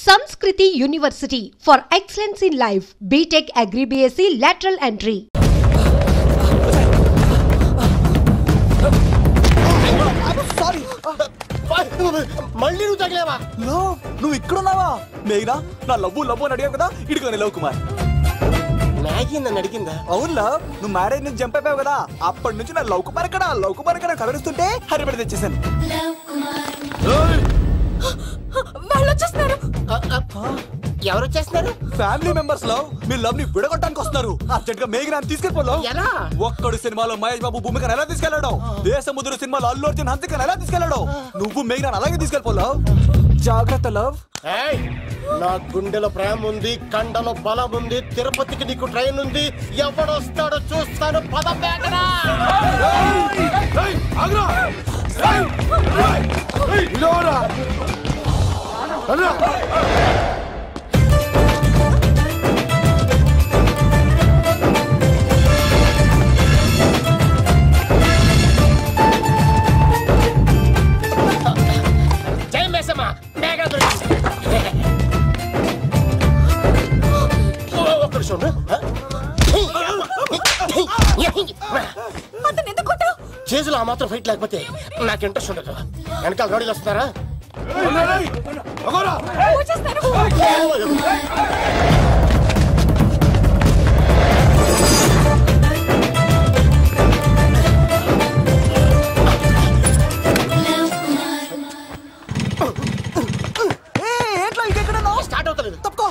Sanskriti University for excellence in life. BTech Agri BSc lateral entry. Sorry మళ్ళీ నువ్వు తగిలేవా? నువ్వు ఇక్కడున్నావా? మేఘనా నా లవ్వు అని అడిగావు కదా, ఇడుకొని లవ్ కుమార్. మ్యాగీ నన్ను అడిగిందా? అవును లవ్, నువ్వు మ్యారేజ్ నుంచి జంప్ అయిపోయావు కదా, అప్పటి నుంచి నా లవ్ కుమార్ ఎక్కడ కలరిస్తుంటే హరిపడి తెచ్చేసాను. వాళ్ళు వచ్చేస్తున్నారు. ఎవరు వచ్చేస్తున్నారు? ఫ్యామిలీ మెంబర్స్ లవ్, మీ లవ్ ని విడగొట్టడానికి వస్తున్నారు. అర్జెంట్ గా మేఘనాన్ని తీసుకెళ్ళిపోలో. ఎలా? ఒక్కడు సినిమాలో మహేష్ బాబు భూమికను ఎలా తీసుకెళ్లాడు, దేశముద్రు సినిమాలో అల్లు అర్జున్ హన్సికను ఎలా తీసుకెళ్లాడు, నువ్వు మేఘనాన్ని అలాగే తీసుకెళ్ళిపోలో. జాగ్రత్త లవ్. నా గుండెలో ప్రేమ ఉంది, కండలో బలం ఉంది, తిరుపతికి నీకు ట్రైన్ ఉంది, ఎవడొస్తాడో చూస్తాను. పద మేఘనా. జై మేసమ్మ, మేఘనా దొరికింది. ఒక్క నిమిషం. చేతులు ఆ మాత్రం ఫైట్ లేకపోతే నాకు ఇంట్రెస్ట్ ఉండదు. వెనకాల గాడీలు వస్తున్నారా? స్టార్ట్ అవుతలేదు. తప్పుకో.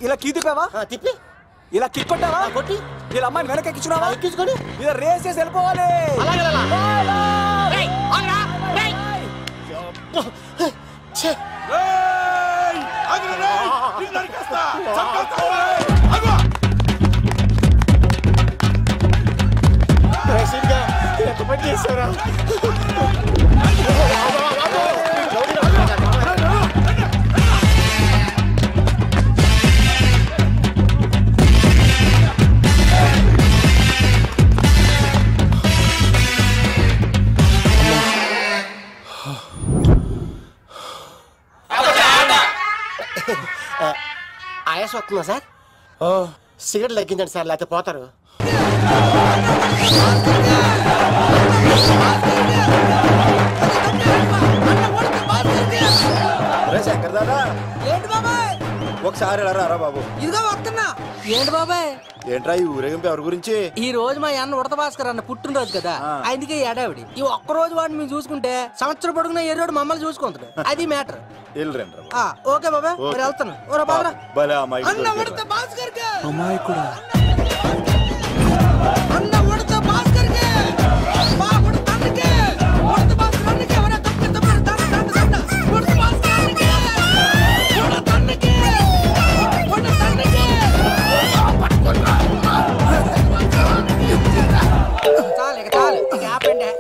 ఇలా కీ తిప్పావా? తిప్పి ఇలా కిక్ కొట్టావా? కొట్టి ఇలా అమ్మాయిని వెనక ఎక్కించున్నావా? ఎక్కించుకొని ఇలా రేస్ చేసి వెళ్ళిపోవాలి. చేశారా? ఆయాస వస్తుందా సార్? సిగరెట్ లెక్కించండి సార్, లేకపోతే పోతారు. శంకర్ దాదా, ఏంటి బాబాయ్? ఒకసారి రా బాబు. ఇదిగో వస్తున్నా. ఏంటి బాబాయ్? ఏంట్రా ఈ ఊరేగింపు ఎవరి గురించి? ఈ రోజు మా అన్న ఉడత భాస్కర్ అన్న పుట్టినరోజు కదా, అందుకే ఏడావిడి. ఈ ఒక్క రోజు వాడిని మేము చూసుకుంటే సంవత్సరం పొడుగున ఏరోడు మమ్మల్ని చూసుకుంటాడు. అది మ్యాటర్. ఓకే బాబాయ్, మరి వెళ్తాను. అన్న ఉడత భాస్కర్ కే, అమ్మాయి కూడా అన్న ఉడత భాస్కర్ కే, మా ఉడత అన్నకే, ఉడత భాస్కర్ అన్నకే, ఎవరా తప్ప ఉడత భాస్కర్ అన్నకే, ఉడత అన్నకే, ఉడత అన్నకే. చాలు ఇక ఆపండి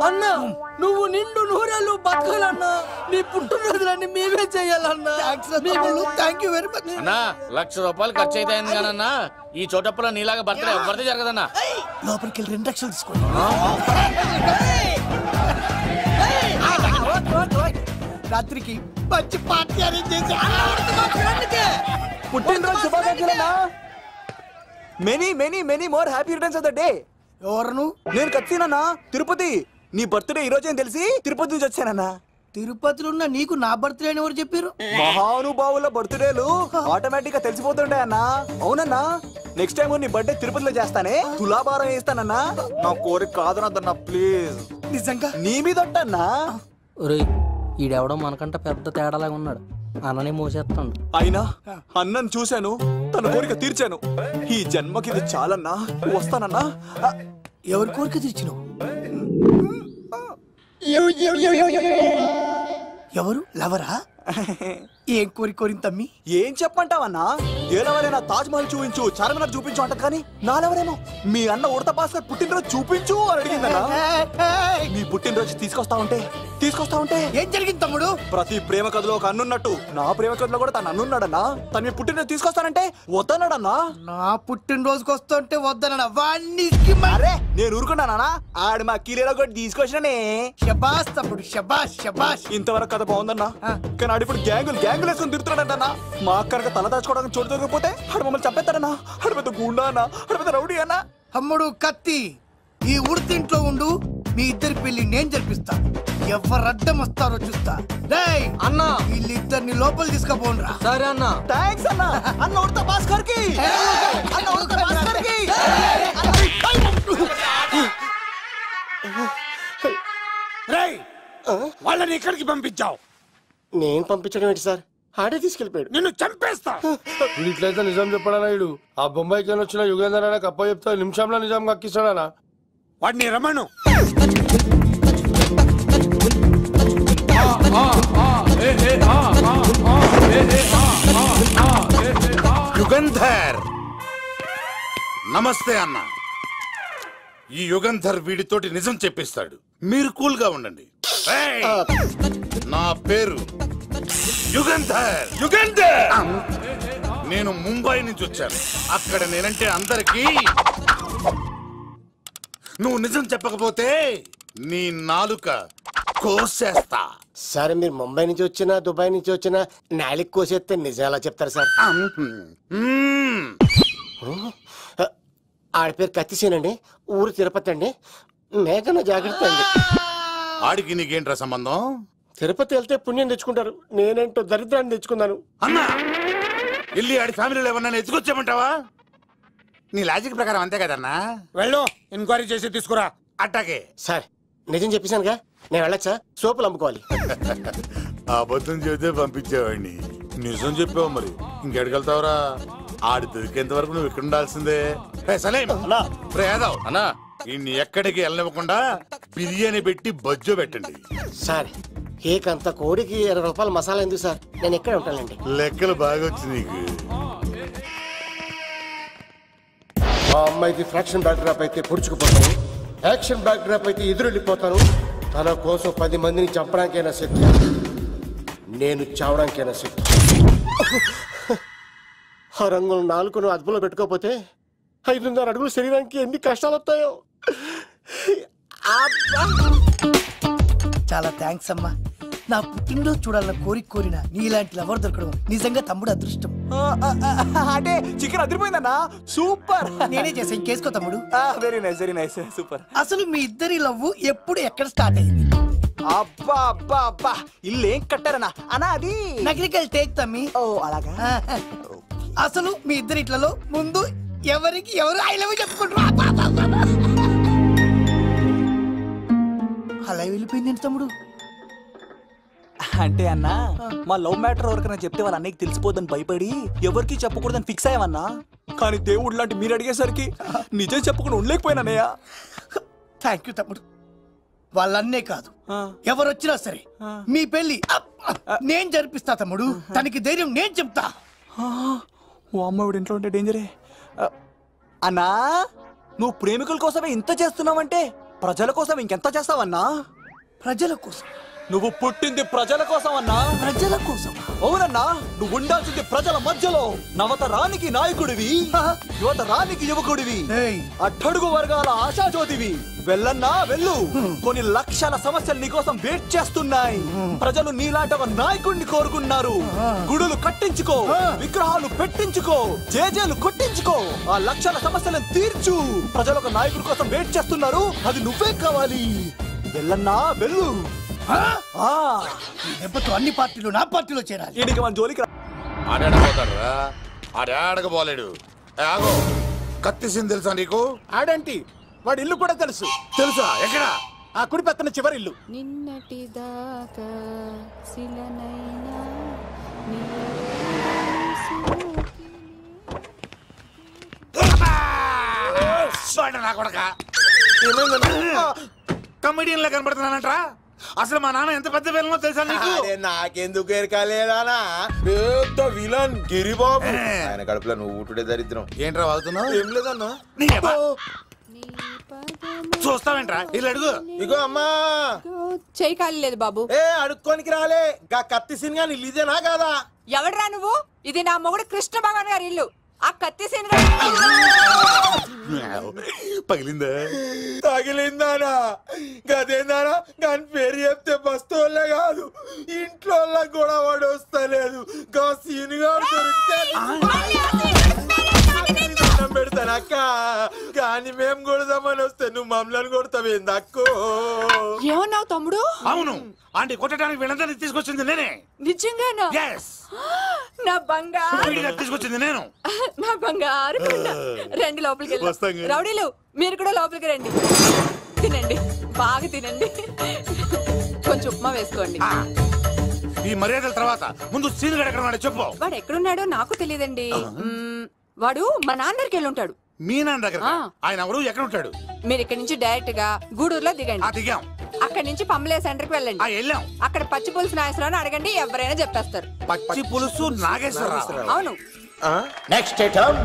అన్న. నువ్వు నిండు నూరేళ్ళు బతకాలన్నా, నీ పుట్టినరోజులన్నీ మేమే చెయ్యాలన్నా. థ్యాంక్ యూ వెరీ మచ్ అన్నా. 1,00,000 రూపాయలు ఖర్చు అవుతాయని కానన్నా ఈ చోటప్పులో నీలాగా బర్త్డే ఎవరిది జరగదన్నా. లోపలికి వెళ్ళి 2 లక్షలు తీసుకోండి. రాత్రికి మంచి పార్టీ అరేంజ్ చేసి పుట్టినరోజు శుభాకాంక్షలన్నా. Many more happy returns of the day. ఎవరు? నేను కత్తినన్నా, తిరుపతి. నీ బర్త్డే ఈ రోజే తెలిసి తిరుపతి నుంచి వచ్చానన్నా. తిరుపతిలో ఉన్న నీకు నా బర్త్డే అని ఎవరు చెప్పారు? మహానుభావుల బర్త్డేలు ఆటోమేటిక్ గా తెలిసిపోతుంటాయన్నా. అవునన్నా, నెక్స్ట్ టైం నీ బర్త్డే తిరుపతిలో చేస్తానే, తులాభారం వేస్తానన్నా. నా కోరిక కాదనద్దన్నా ప్లీజ్. నిజంగా నీ మీద ఒట్టన్నా. ఈడెవడో మనకంట పెద్ద తేడాలాగా ఉన్నాడు. అన్ననే మోసేస్తాడు. అయినా అన్నను చూశాను, తన కోరిక తీర్చాను. ఈ జన్మకి ఇది చాలన్నా, వస్తానన్నా. ఎవరి కోరిక తీర్చినావు? ఎవరు? లవరా? ఏం కోరిన తమ్మి? ఏం చెప్పంటావన్నా? ఏలవరైనా తాజ్ మహల్ చూపించు, చార్మినార్ చూపించు అంటది కానీ నాలెవరేమో మీ అన్న ఉడత భాస్కర్ పుట్టినరోజు చూపించు అని అడిగిందన్నా. నీ పుట్టినరోజు తీసుకొస్తా ఉంటే ఏం జరిగింది తమ్ముడు? ప్రతి ప్రేమ కథలో ఒక అన్నున్నట్టు నా ప్రేమ కథలో కూడా తను అన్నున్నాడన్నా. తను మీ పుట్టినరోజు తీసుకొస్తానంటే వద్దన్నాడన్నా. నా పుట్టినరోజుకి వస్తుంటే వద్దన వాణ్ణి. అరే నేను ఊరుకున్నానా? ఆడు మా కీలేలో కూడా తీసుకొచ్చిననే. శబాష్ తమ్ముడు, శబాష్ శబాష్. ఇంతవరకు కథ బాగుందన్నా, కానీ ఆడు ఇప్పుడు గ్యాంగులు వేసుకుని తిరుగుతున్నాడంటన్నా. మా అక్కడికి తల దాచుకోవడానికి చోటు దొరికిపోతే ఆడు మమ్మల్ని చంపేస్తాడన్నా. ఆడు పెద్ద గుండా అన్నా, ఆడు పెద్ద రౌడీ అన్నా. తమ్ముడు కత్తి, ఈ ఉడితింట్లో ఉండు, మీ ఇద్దరి పెళ్లి నేను జరిపిస్తాను. ఎవరు అడ్డం వస్తారో చూస్తా. అన్నా వీళ్ళిద్దరిని లోపల తీసుకుపోండ్రా. సరే అన్నా. థాంక్స్ అన్నా. అన్న ఉడత భాస్కర్ కి, అన్న ఉడత భాస్కర్ కి. వాళ్ళని ఎక్కడికి పంపించావు? నేను పంపించడం ఏంటి సార్? ఆడే తీసుకెళ్ళిపోయాడు. నిన్ను చంపేస్తా. ఇట్లయితే నిజం చెప్పడానా? ఇడు ఆ బొంబాయికి వచ్చిన యుగేందర్ అనే కప్ప చెప్తా నిమిషంలో నిజం కక్కిస్తాడా? వాడిని రమణు. యుగంధర్ నమస్తే అన్న. ఈ యుగంధర్ వీడితోటి నిజం చెప్పిస్తాడు, మీరు కూల్ గా ఉండండి. నా పేరు యుగంధర్. నేను ముంబై నుంచి వచ్చాను. అక్కడ నేనంటే అందరికీ. నువ్వు నిజం చెప్పకపోతే నీ నాలుక కోసేస్తా. సరే మీరు ముంబై నుంచి వచ్చినా దుబాయ్ నుంచి వచ్చినా నాలిక్ కోసేస్తే నిజం ఎలా చెప్తారు సార్? ఆడి పేరు కత్తిసేనండి, ఊరు తిరుపతి అండి. మేఘన జాగ్రత్త అండి. ఆడికి నీకేంట్రా సంబంధం? తిరుపతి వెళ్తే పుణ్యం తెచ్చుకుంటారు, నేనేంటో దరిద్రాన్ని తెచ్చుకున్నాను. అన్నా వెళ్ళి ఆడి ఫ్యామిలీలో ఎవరన్నా ఎత్తుకొచ్చామంటావా? నీ లాజిక్ ప్రకారం అంతే కదన్నా. వెళ్ళు, ఎంక్వైరీ చేసి తీసుకురా. అట్టాకే సార్ నిజం చెప్పేశానుగా, నేను వెళ్ళచ్చా? సోపులు అమ్ముకోవాలి. అబద్ధం చెబితే పంపించేవాడిని, నిజం చెప్పావు మరి ఇంకెడగలుగుతావురా? ఆడి దొరికేంత వరకు నువ్వు ఇక్కడ ఉండాల్సిందే. అన్నా ఇన్ని ఎక్కడికి వెళ్ళనివ్వకుండా బిర్యానీ పెట్టి బజ్జో పెట్టండి. సార్ కేక్ అంత కోడికి 20 రూపాయల మసాలా ఎందుకు సార్? నేను ఎక్కడ ఉంటానండి. లెక్కలు బాగా వచ్చి నీకు. మా అమ్మాయికి ఫ్రాక్షన్ బ్యాక్ డ్రాప్ అయితే పొడుచుకుపోతాను, యాక్షన్ బ్యాక్ డ్రాప్ అయితే ఎదురెళ్ళిపోతాను. తన కోసం 10 మందిని చంపడానికైనా సిద్ధం, నేను చావడానికైనా సిద్ధం. ఆ రంగులు 4 అదుపులో పెట్టుకోకపోతే 5.5 అడుగులు శరీరానికి ఎన్ని కష్టాలు వస్తాయో. చాలా థ్యాంక్స్ అమ్మా. నా పుట్టినరోజు చూడాలన్న కోరిన నీలాంటి లవర్ దొరకడం నిజంగా తమ్ముడు అదృష్టం. అంటే చికెన్ అదిరిపోయిందన్నా, సూపర్. నేనే చేసా, ఇంకేసుకో తమ్ముడు. Very nice, very nice, super. అసలు మీ ఇద్దరి లవ్ ఎప్పుడు ఎక్కడ స్టార్ట్ అయింది? అబ్బా అబ్బా అబ్బా, ఇల్లు ఏం కట్టారన్నా అన్నా? అది నగరికల్ టేక్ తమ్మి. ఓ అలాగా. అసలు మీ ఇద్దరి ఇట్లలో ముందు ఎవరికి ఎవరు ఐ లవ్ చెప్పుకుంటారు? అలా వెళ్ళిపోయింది తమ్ముడు. అంటే అన్నా మా లవ్ మ్యాటర్ ఎవరికైనా చెప్తే వాళ్ళ అన్నయ్యకి తెలిసిపోద్దని భయపడి ఎవరికి చెప్పకూడదని ఫిక్స్ అయ్యామన్నా. కానీ దేవుడు లాంటి మీరు అడిగేసరికి నిజం చెప్పకుండా ఉండలేకపోయినానయ్య. థ్యాంక్ యూ తమ్ముడు. వాళ్ళన్నే కాదు, ఎవరు వచ్చినా సరే మీ పెళ్లి నేను జరిపిస్తా తమ్ముడు. తనకి ధైర్యం నేను చెప్తా. ఓ అమ్మఒడి ఇంట్లో ఉంటే డేంజరే. అన్నా నువ్వు ప్రేమికుల కోసమే ఇంత చేస్తున్నావంటే ప్రజల కోసం ఇంకెంత చేస్తావన్నా? ప్రజల కోసం. నువ్వు పుట్టింది ప్రజల కోసం అన్నా. ప్రజల కోసం? అవునన్నా, నువ్వు ఉండాల్సింది ప్రజల మధ్యలో. నవతరానికి నాయకుడివి, యువతరానికి యువకుడివి, అట్టడుగు వర్గాల ఆశాజ్యోతివి. వెళ్ళన్నా వెళ్ళు, కొన్ని లక్షల సమస్యలు నీకోసం వెయిట్ చేస్తున్నాయి. ప్రజలు నీలాంటి ఒక నాయకుడిని కోరుకున్నారు. గుడులు కట్టించుకో, విగ్రహాలు పెట్టించుకో, జేజేలు కొట్టించుకో, ఆ లక్షల సమస్యలను తీర్చు. ప్రజలు ఒక నాయకుడి కోసం వెయిట్ చేస్తున్నారు, అది నువ్వే కావాలి. వెళ్ళన్నా వెళ్ళు. దెబ్బతో అన్ని పార్టీలు నా పార్టీలో చేరాలి. ఈడికి మన జోలికి ఆడకపోతాడురా, ఆడకపోలేడు. ఆగో, కత్తిసింది తెలుసా నీకు? ఆడంటి వాడి ఇల్లు కూడా తెలుసు. తెలుసా? ఎక్కడ? ఆ కుడి పక్కన చివరి ఇల్లు. నిన్నటి దాకా శిలనైనా కమిడియన్ లా కనబడుతున్నానంట్రా. అసలు మా నాన్న ఎంత పెద్ద విలనో తెలుసా నీకు? నాకెందుకు ఎరకాలేదానా పెద్ద విలన్ గిరిబాబు. ఆయన కడుపులో నువ్వు ఊటుడే దరిద్రం. ఏంట్రా వాగుతున్నావు? ఏం లేదన్నా. చూస్తావేంట్రా ఇలా అడుగు. ఇగో అమ్మా చెయ్యి ఖాళీ లేదు బాబు. అడుక్కోనికి రాలే గా కత్తి సినిమా నీళ్ళు ఇదేనా కాదా? ఎవడరా నువ్వు? ఇది నా మొగుడు కృష్ణ భగవాన్ గారి ఇల్లు. ఆ కత్తి సీన్ పగిలిందా? తగిలిందానా? గదేందానా? దాని పేరు చెప్తే బస్తోళ్ళే కాదు ఇంట్లో కూడా వాడు వస్తలేదు. గా సీనుగా పెడతానక్క. కానీ మేము కొడదామని వస్తే నువ్వు మమ్మల్ని కొడతావేంది అక్కో? ఏమన్నావు తమ్ముడు? అవును, ఆంటీ కొట్టడానికి వీళ్ళందరినీ తీసుకొచ్చింది నేనే. నిజంగానా? నా బంగారు తీసుకొచ్చింది నేను. నా బంగారు రండి లోపలికి వెళ్ళి. రౌడీలు మీరు కూడా లోపలికి రండి. తినండి, బాగా తినండి. కొంచెం ఉప్మా వేసుకోండి. ఈ మర్యాదల తర్వాత ముందు సీన్ గడ ఎక్కడ చెప్పు. వాడు ఎక్కడున్నాడో నాకు తెలియదండి. వాడు మా నాన్న దగ్గరికి వెళ్ళి ఉంటాడు. మీ నాన్న దగ్గర? ఆయన ఎవరు, ఎక్కడ ఉంటాడు? మీరు ఇక్కడ నుంచి డైరెక్ట్ గా గూడూరులో దిగండి. దిగాం. అక్కడ నుంచి పంబలే సెంటర్ కి వెళ్ళండి. వెళ్ళాం. అక్కడ పచ్చి పులుసు నాగేశ్వరరావు అడగండి, ఎవరైనా చెప్పేస్తారు. పచ్చి పులుసు నాగేశ్వరరావు? అవును. నెక్స్ట్ ఐటమ్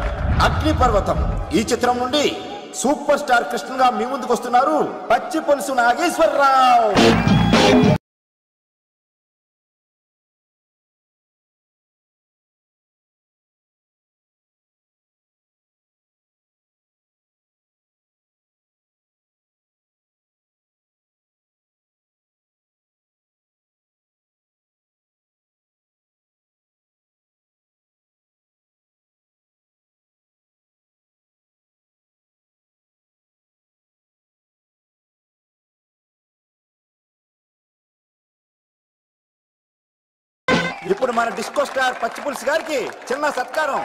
అగ్నిపర్వతం. ఈ చిత్రం నుండి సూపర్ స్టార్ కృష్ణగా మీ ముందుకు వస్తున్నారు పచ్చి పులుసు నాగేశ్వరరావు. ఇప్పుడు మన డిస్కో స్టార్ పచ్చి పులుసు గారికి చిన్న సత్కారం.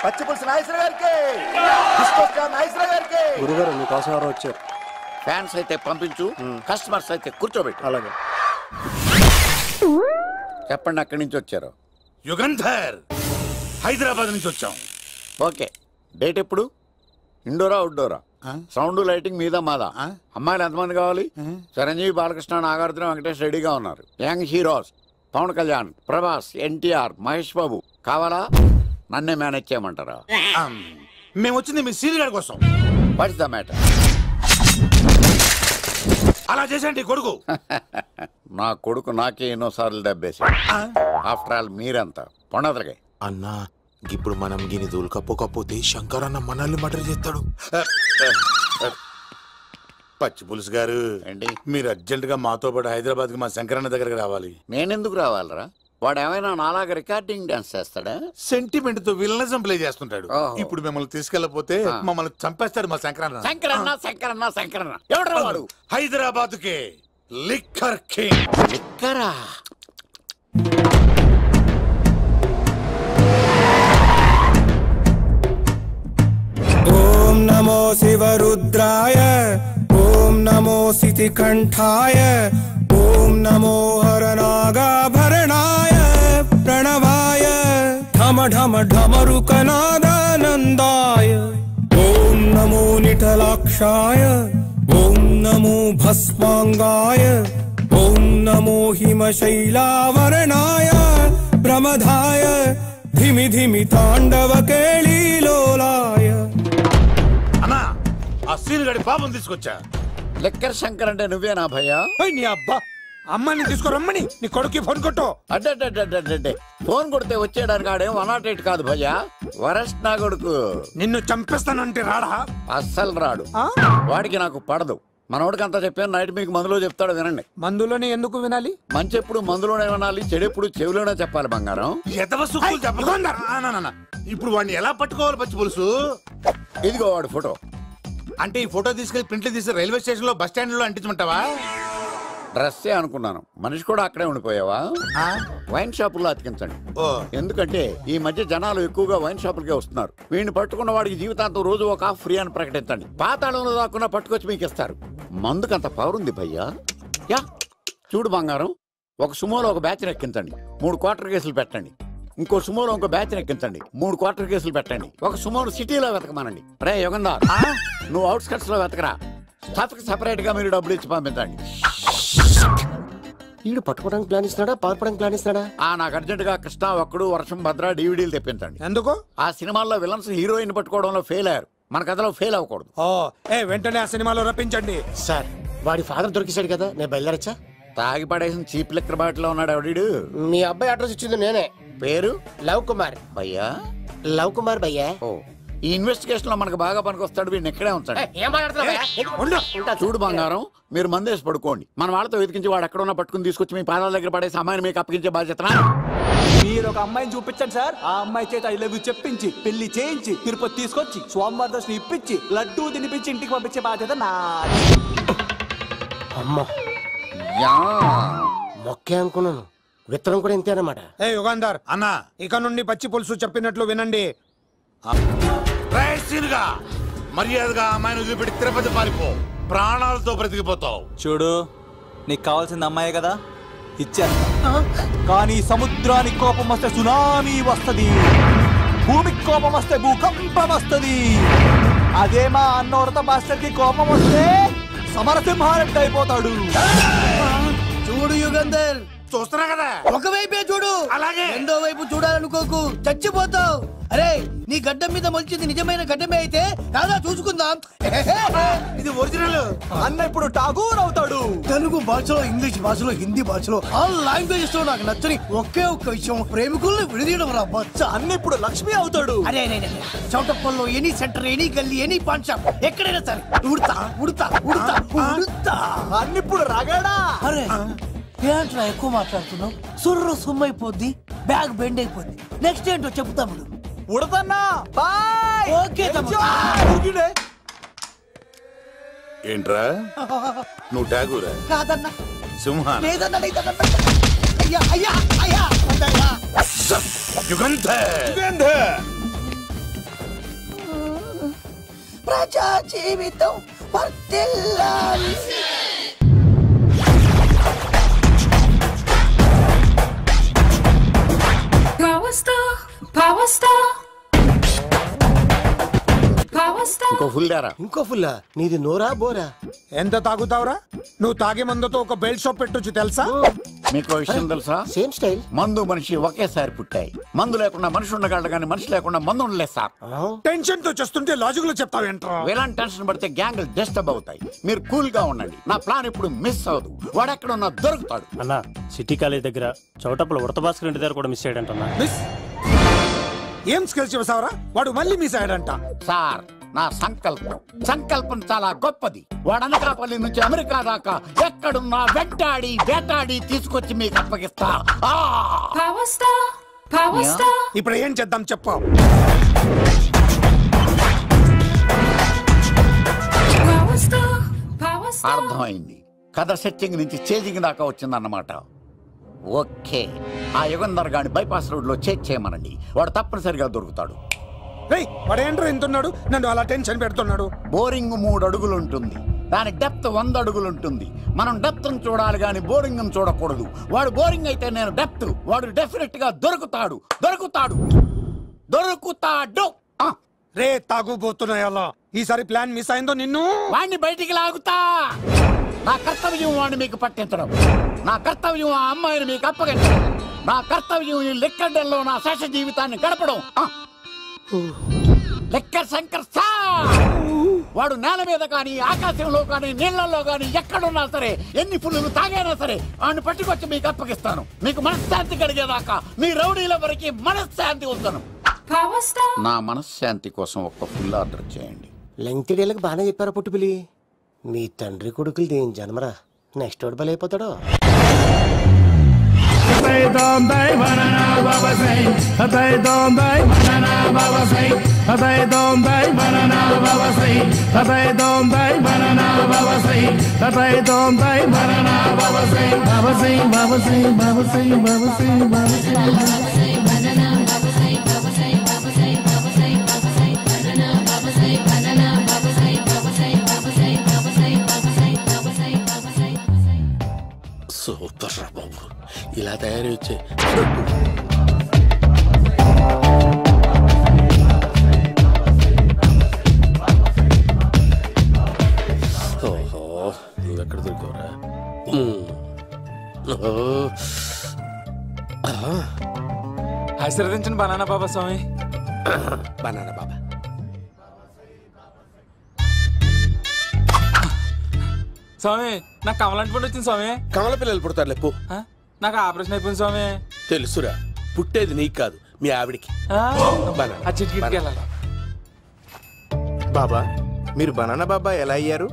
పచ్చి పులుసు నాగేశ్వర గారికి, డిస్కో స్టార్ నాగేశ్వర గారికి. గురుగారు మీకోసం ఎవరు వచ్చారు? ఫ్యాన్స్ అయితే పంపించు, కస్టమర్స్ అయితే కూర్చోబెట్టు. అలాగే. చెప్పండి, అక్కడి నుంచి వచ్చారు? యుగంధర్, హైదరాబాద్ నుంచి వచ్చాం. ఓకే, డేట్ ఎప్పుడు? ఇండోరా అవుట్డోరా? సౌండ్ లైటింగ్ మీద మాదా? అమ్మాయిలు ఎంతమంది కావాలి? చిరంజీవి, బాలకృష్ణ, నాగార్జున, వెంకటేష్ రెడీగా ఉన్నారు. యంగ్ హీరోస్ పవన్ కళ్యాణ్, ప్రభాస్, ఎన్టీఆర్, మహేష్ బాబు కావాలా? నన్నే మేనేజ్ చేయమంటారా? మేము వచ్చింది మీ సీన్ గారి కోసం. What's the matter? అలా చేసేంటి కొడుకు? నా కొడుకు నాకే ఎన్నోసార్లు దెబ్బేసి. ఆఫ్టర్ ఆల్ మీరంతా పొండదలగా. అన్నా ఇప్పుడు మనం గిని దూలకపోతే శంకర్ అన్న మనల్ని మర్డర్ చేస్తాడు. పచ్చి పులుసు గారు, మీరు అర్జెంట్ గా మాతో పాటు హైదరాబాద్ కి మా శంకరన్న దగ్గరకు రావాలి. నేనెందుకు రావాలరా? వాడు ఏమైనా నాలాగా రికార్డింగ్ డాన్స్ చేస్తాడా? సెంటిమెంట్ తో విలనిజం ప్లే చేస్తుంటాడు. ఇప్పుడు మిమ్మల్ని తీసుకెళ్లపోతే మమ్మల్ని చంపేస్తాడు మా శంకరన్న. శంకరన్న శంకరన్న శంకరన్న ఎవడరా వాడు? హైదరాబాద్ కే లిక్కర్ కింగ్. లిక్కరా? ఓం నమో శివరుద్రాయ, ఓం నమో సితికంఠాయ, ఓం నమో హరనాగాభరణాయ ప్రణవాయ ఢమ ఢమ ఢమరుకనాదానందాయ. ఓం నమో నిఠలాక్షాయ, ఓం నమో భస్మాంగాయ, ఓం నమో హిమశైలావరణాయ ప్రమదాయ ధిమి ధిమి తాండవ కేళీలోలాయ. అన్నా, ఆ సీన్ గడి పాపం తీసుకొచ్చా. లిక్కర్ శంకర్ అంటే నువ్వేనా భయ్యా? నీ అబ్బా, అమ్మని తీసుకురమ్మని నీ కొడుకు ఫోన్ కొట్టు. అడ్డే ఫోన్ కొడితే వచ్చేయడానికి ఆడేం 108 కాదు భయ్యా, వరస్ట్ నా కొడుకు. నిన్ను చంపేస్తానంటే రాడా? అస్సలు రాడు. వాడికి నాకు పడదు. మనోడికి అంతా చెప్పాను, నైట్ మీకు మందులో చెప్తాడు వినండి. మందులోనే ఎందుకు వినాలి? మంచి ఎప్పుడు మందులోనే వినాలి, చెడు ఎప్పుడు చెవిలోనే చెప్పాలి బంగారం. ఇప్పుడు వాడిని ఎలా పట్టుకోవాలి పచ్చి పులుసు? ఇదిగో వాడు ఫోటో. అంటే ఈ ఫోటో తీసుకెళ్లి ప్రింట్లు తీసి రైల్వే స్టేషన్ లో బస్ స్టాండ్ లో అంటించమంటావా? డ్రెస్సే అనుకున్నాను, మనిషి కూడా అక్కడే ఉండిపోయావా? వైన్ షాపుల్లో అతికించండి. ఎందుకంటే ఈ మధ్య జనాలు ఎక్కువగా వైన్ షాపులకే వస్తున్నారు. వీడిని పట్టుకున్న వాడికి జీవితాంతం రోజు ఒక ఆఫ్ ఫ్రీ అని ప్రకటించండి. పాతాళంలో దాక్కున్నా పట్టుకొచ్చి మీకు ఇస్తారు. మందుకంత పవర్ ఉంది భయ్యా. యా చూడు బంగారం, ఒక సుమోలో ఒక బ్యాచ్ ఎక్కించండి, 3 క్వార్టర్ కేసులు పెట్టండి. ఇంకో సుమోలో ఇంకో బ్యాచ్ ఎక్కించండి, 3 క్వార్టర్ కేసులు పెట్టండి. ఒక సుమోను సిటీలో వెతకమానండి. రే యుగంధర్, నువ్వు అవుట్స్కట్స్ లో వెతకరా, స్టాఫ్ కి సెపరేట్ గా మీరు డబ్బులు ఇచ్చి పంపించండి. వీడు పట్టుకోవడానికి ప్లాన్ ఇస్తున్నాడా, పారిపోవడానికి ప్లాన్ ఇస్తున్నాడా? నాకు అర్జెంట్ గా కృష్ణ, ఒక్కడు, వర్షం, భద్ర డివిడీలు తెప్పించండి. ఎందుకు? ఆ సినిమాల్లో విలన్స్ హీరోయిన్ పట్టుకోవడంలో ఫెయిల్ అయ్యారు, మన కథలో ఫెయిల్ అవ్వకూడదు. వెంటనే ఆ సినిమాలో రప్పించండి. సార్ వాడి ఫాదర్ దొరికేశాడు కదా, నేను బయలుదేరచ్చా? తాగి పడేసిన చీప్ లిక్కర్ బాటిలో ఉన్నాడు ఎవడీడు? మీ అబ్బాయి అడ్రస్ ఇచ్చింది నేనే. పేరు? లవ్ కుమార్ భయ్యా. లవ్ కుమార్ భయ్యా. ఈ ఇన్వెస్టిగేషన్ లో మనకు బాగా పనికొస్తాడు, వీడిని ఎక్కడే ఉంచాడు. చూడు బంగారం, మీరు మందేసి పడుకోండి, మన వాళ్ళతో వెతికించి వాడు ఎక్కడ ఉన్నా పట్టుకుని తీసుకొచ్చి మీ పాదాల దగ్గర పడేసి అమ్మాయిని మీకు అప్పగించే బాధ్యత. మీరు ఒక అమ్మాయిని చూపించండి సార్, ఆ అమ్మాయి చేత ఐ లవ్ యూ చెప్పించి పెళ్లి చేయించి తిరుపతి తీసుకొచ్చి స్వామివారి దర్శనం ఇప్పించి లడ్డూ తినిపించి ఇంటికి పంపించే బాధ్యత నాది. అమ్మా మొక్కే అనుకున్నాను, విత్తనం కూడా ఇంతే అన్నమాట. యుగాంధర్ అన్న, ఇక నుండి పచ్చి పులుసు చెప్పినట్లు వినండి. మర్యాదగా అమ్మాయిని వదిలిపెట్టి తిరుపతి పారిపో, ప్రాణాలతో బ్రతికిపోతావు. చూడు, నీకు కావాల్సింది అమ్మాయి కదా, ఇచ్చేస్తా. కానీ సముద్రానికి కోపం వస్తే సునామీ వస్తది, భూమికి కోపం వస్తే భూకంపం వస్తది. అదే మా అన్నవరత మాస్టర్ కి కోపం వస్తే సమరసింహారెడ్డి అయిపోతాడు. చూడు యుగంధర్, చూస్తున్నా కదా, ఒకవైపే చూడు, అలాగే రెండో వైపు చూడాలనుకోకు, చచ్చిపోతావు. అరే, నీ గడ్డం మీద మొలిచింది నిజమైన గడ్డమే అయితే కాదా చూసుకుందాం. ఇది ఒరిజినల్. అన్న ఇప్పుడు ఠాగూర్ అవుతాడు. తెలుగు భాషలో, ఇంగ్లీష్ భాషలో, హిందీ భాషలో, ఆల్ లాంగ్వేజెస్ లో నాకు నచ్చని ఒకే ఒక్క విషయం, ప్రేమికుల్ని విడదీయడం రా బచ్చ. అన్న ఇప్పుడు లక్ష్మి అవుతాడు. అరే చౌటప్పల్లో ఎనీ సెంటర్, ఎనీ గల్లీ, ఎనీ పాన్ షాప్, ఎక్కడైనా సరే ఉడతా ఉడతా ఉడతా ఉడతా. అన్న ఇప్పుడు రాగాడా. అరే ఏంట్రా ఎక్కువ మాట్లాడుతున్నావు, సుర్రు సుమ్మైపోద్ది, బ్యాగ్ బెండ్ అయిపోద్ది. నెక్స్ట్ ఏంటో చెప్తాము. ఉడతన్నా బాయ్. ఓకే ఏంట్రా నువ్వు ఠాగూరా? కాదన్నా, సింహాన్ లేదన్నా, అయ్యా అయ్యా అయ్యా. ప్రజా జీవితం వర్ధిల్లాలి. ఇంకో ఫుల్లా? నీది నోరా బోరా? ఎంత తాగుతావురా? నువ్వు తాగే మందుతో ఒక బెల్ట్ షాప్ పెట్టొచ్చు తెలుసా? మీకు విషయం తెలుసా? Same style. మందు మనిషి ఒకేసారి పుట్టాయి. మందు లేకుండా మనిషి ఉండగలడు కానీ మనిషి లేకుండా మందు ఉండలేదు సార్. టెన్షన్ తో చేస్తుంటే లాజిక్ లో చెప్తావేంట్రా? ఎలాంటి టెన్షన్ పడితే గ్యాంగ్లు డిస్టర్బ్ అవుతాయి. మీరు కూల్ గా ఉండండి, నా ప్లాన్ ఇప్పుడు మిస్ అవ్వదు. వాడు ఎక్కడ ఉన్నా దొరుకుతాడు. అన్న, సిటీ కాలేజ్ దగ్గర చౌటప్పుల ఉడత భాస్కర్ ఇంటి దగ్గర కూడా మిస్ అయ్యాడంటన్నా. మిస్? ఏం స్కిల్స్ చూసావరా? వాడు మళ్ళీ మిస్ అయ్యాడంట. సార్, నా సంకల్పం చాలా గొప్పది. వాడు అనకాపల్లి నుంచి అమెరికా దాకా ఎక్కడున్నా వెంటాడి వేటాడి తీసుకొచ్చి మీకు అప్పగిస్తా. ఇప్పుడు ఏం చేద్దాం చెప్పు. అర్థమైంది. కథ సెట్టింగ్ నుంచి చేజింగ్ దాకా వచ్చిందన్నమాట. ఓకే, ఆ యుగంధర్ గాని బైపాస్ రోడ్ లో చేజ్ చేయమనండి, వాడు తప్పనిసరిగా దొరుకుతాడు. వాడు ఏంట్రో ఇంతున్నాడు, నన్ను అలా టెన్షన్ పెడుతున్నాడు. బోరింగ్ 3 అడుగులు ఉంటుంది, దాని డెప్త్ 100 అడుగులు ఉంటుంది. మనం డెప్త్ చూడాలి గాని బోరింగ్ చూడకూడదు. వాడు బోరింగ్ అయితే నేను డెప్త్. వాడు డెఫినెట్ గా దొరుకుతాడు. రే తాగుబోతున్నాయా, ఈసారి ప్లాన్ మిస్ అయిందో నిన్ను వాడిని బయటికి లాగుతా. నా కర్తవ్యం వాడిని మీకు పట్టించడం, నా కర్తవ్యం ఆ అమ్మాయిని మీకు అప్పగించడం, నా కర్తవ్యం ఈ లెక్కడ్డల్లో నా శేష జీవితాన్ని గడపడం. లెక్కర్ శంకర్ సార్, వాడు నేల మీద కానీ ఆకాశంలో కానీ నీళ్లలో కానీ ఎక్కడున్నా సరే, ఎన్ని ఫుల్లు తాగైనా సరే వాడిని పట్టుకొచ్చి మీకు అప్పగిస్తాను. మీకు మనశ్శాంతి కలిగేదాకా మీ రౌడీల వరకు మనశ్శాంతి ఉంచను. నా మనశ్శాంతి కోసం ఒక ఫుల్ ఆర్డర్ చేయండి. లెంగ్తీడేళ్ళకి బాగానే చెప్పారా పుట్టుపిల్లి? మీ తండ్రి కొడుకులు దేని జన్మరా, నెక్స్ట్ వాడు బలైపోతాడో. సూపర్ రా బాబు, ఇలా తయారీ వచ్చే. ఆశీర్వదించండి బనానా బాబా స్వామి. బనానా బాబా స్వామి, నాకు కమలాంటి పండు వచ్చింది స్వామి. కమల పిల్లలు పుడతారు లేపు. నాకు ఆపరేషన్ అయిపోయింది స్వామి. తెలుసురా, పుట్టేది నీకు కాదు మీ ఆవిడికి. బాబా, మీరు బనానా బాబా ఎలా అయ్యారు?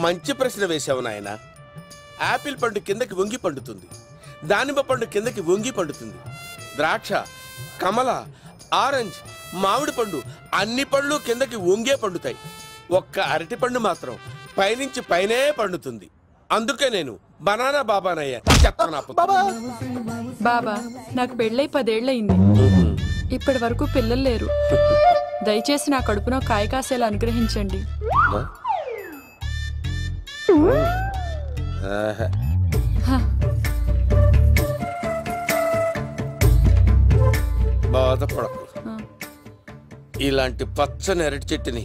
మంచి ప్రశ్న వేసావు నాయన. ఆపిల్ పండు కిందకి వంగి పండుతుంది, దానిమ్మ పండు కిందకి వంగి పండుతుంది, ద్రాక్ష, కమల, ఆరెంజ్, మామిడి పండు అన్ని పళ్ళు కిందకి వంగే పండుతాయి. ఒక్క అరటి పండు మాత్రం పైనుంచి పైనే పండుతుంది. అందుకే నేను బనానా బాబానయ్యా. బాబా, నాకు పెళ్ళై 10 ఏళ్ళయింది. ఇప్పటి వరకు పిల్లలు లేరు. దయచేసి నా కడుపునో కాయ కాసేలా అనుగ్రహించండి. బాధపడకు. ఇలాంటి పచ్చని అరటి చెట్టుని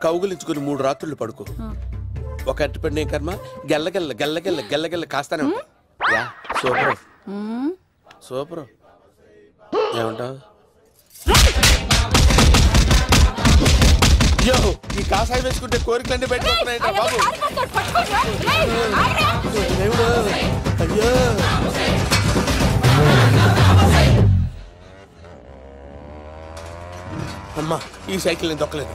కౌగులించుకుని 3 రాత్రులు పడుకో. ఒక అరటి పండు ఏం కర్మ, గెల్లగెల్ల గెల్లగెల్ల గెల్లగెల్ల కాస్తానే ఉంటాయి. Super super. ఏమంటావు? ఈ కాసాయి వేసుకుంటే కోరికలన్నీ బయటకొస్తున్నాయి బాబు. అయ్యో అమ్మా, ఈ సైకిల్ నేను దొక్కలేదు.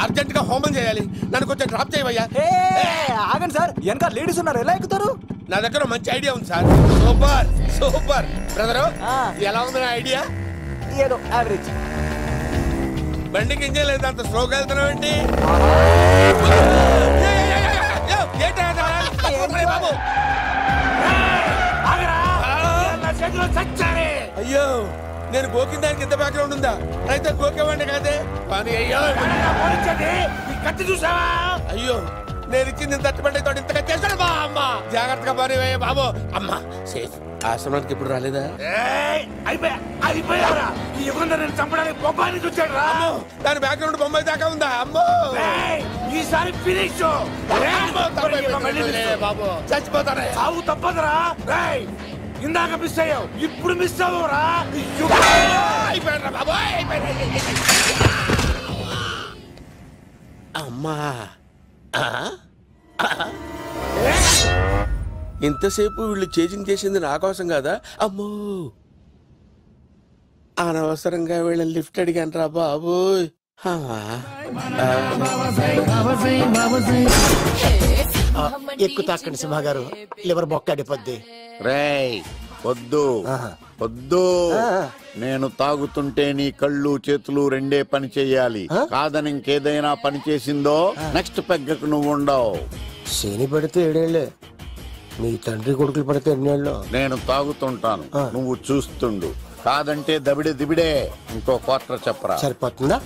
అర్జెంట్ గా హోమం చేయాలి, నన్ను కొంచెం డ్రాప్ చేయవయ్యా. ఆగండి సార్, వెనక లేడీస్ ఉన్నారు, ఎలా ఎక్కుతారు? నా దగ్గర మంచి ఐడియా ఉంది సార్. సూపర్ సూపర్ బ్రదరు, ఎలా ఉంది నా ఐడియా? ఏదో యావరేజ్. బండికి ఇంజన్ లేదు, అంత స్లోగా వెళ్తున్నావు ఏంటి? బాబు అయ్యో, నేను గోకిన దానికి ఇంత బ్యాక్గ్రౌండ్ ఉందా? అయితే గోకేవాడిని కాదే. అయ్యో కత్తి చూసావా? అయ్యో, నేను ఇచ్చింది తట్టుబడి తోడు ఇంతగా చేశాడు బా. అమ్మ జాగ్రత్తగా పని బాబు. అమ్మ సేఫ్. ఆశ్రమానికి ఇప్పుడు రాలేదా? దాని బ్యాక్గ్రౌండ్ బొమ్మాయి దాకా ఉందా? అమ్మో, ఈసారి ఫినిష్ బాబు. చచ్చిపోతారా? సాగు తప్పదురా. ఇందాక మిస్ అయ్యావు, ఇప్పుడు మిస్ అవ్వరా? అమ్మా, ఇంతసేపు వీళ్ళు చేజింగ్ చేసింది నా కోసం కాదా? అమ్మో, అనవసరంగా వీళ్ళని లిఫ్ట్ అడిగాను రా బాబు. ఎక్కు తాకండి సింహ గారు, లివర్ బొక్కడిపోద్ది. రేయ్ వద్దు వద్దు, నేను తాగుతుంటే నీ కళ్ళు చేతులు రెండే పని చెయ్యాలి. కాదని ఇంకేదైనా పని చేసిందో నెక్స్ట్ పెగ్గకు నువ్వు ఉండవు. శని పడితే 7 ఏళ్ళే, మీ తండ్రి కొడుకులు పడితే 2 ఏళ్ళు. నేను తాగుతుంటాను, నువ్వు చూస్తుండు. కాదంటే దబిడే దిబిడే. ఇంకో క్వార్టర్ చెప్పరా? సరిపోతుందా?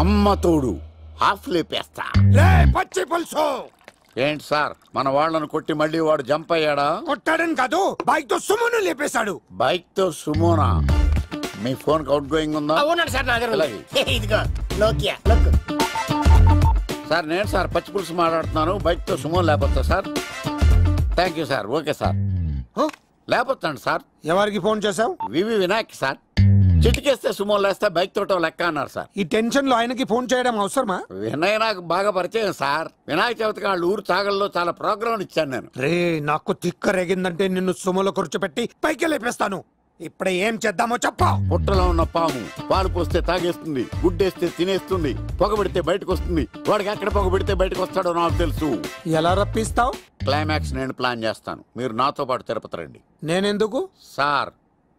అమ్మ తోడు హాఫ్ లేపేస్తా. పచ్చి పులుసు. ఏంటి సార్, మన వాళ్ళను కొట్టి మళ్ళీ వాడు జంప్ అయ్యాడా? కొట్టాడని కాదు, బైక్ తో సుమోను లేపేశాడు. బైక్ తో సుమోనా? మీ ఫోన్ అవుట్ గోయింగ్ ఉందా? అవునండి సార్, నా దగ్గర ఇదిగో నోకియా. సార్ నేను సార్ పచ్చి పులుసు మాట్లాడుతున్నాను. బైక్ తో సుమో లేకపోతా sir? Thank you sir. Okay sir, లేకపోతాండి సార్. ఎవరికి ఫోన్ చేసావు? V V Vinayak sir. చిటికేస్తే సుమో లేస్తే బైక్ తోటో లెక్క అన్నారు సార్. ఈ టెన్షన్ లో ఆయనకి ఫోన్ చేయడం అవసరమా? వినయ్ నాకు బాగా పరిచయం సార్. వినాయక చవితికి వాళ్ళ ఊరు చాగల్లో చాలా ప్రోగ్రాం ఇచ్చాను నేను. రే, నాకు తిక్క రేగిందంటే నిన్ను సుమోలో కూర్చోపెట్టి పైకి లేపేస్తాను. ఇప్పుడే ఏం చేద్దామో చెప్పా. పుట్టలో ఉన్న పాము పాలు పోస్తే తాగేస్తుంది, గుడ్డేస్తే తినేస్తుంది, పొగబెడితే బయటకు వస్తుంది. వాడికి ఎక్కడ పొగబెడితే బయటకు వస్తాడో నాకు తెలుసు. ఎలా రప్పిస్తావు? క్లైమాక్స్ నేను ప్లాన్ చేస్తాను, మీరు నాతో పాటు తిరుపతి రండి. నేనెందుకు సార్?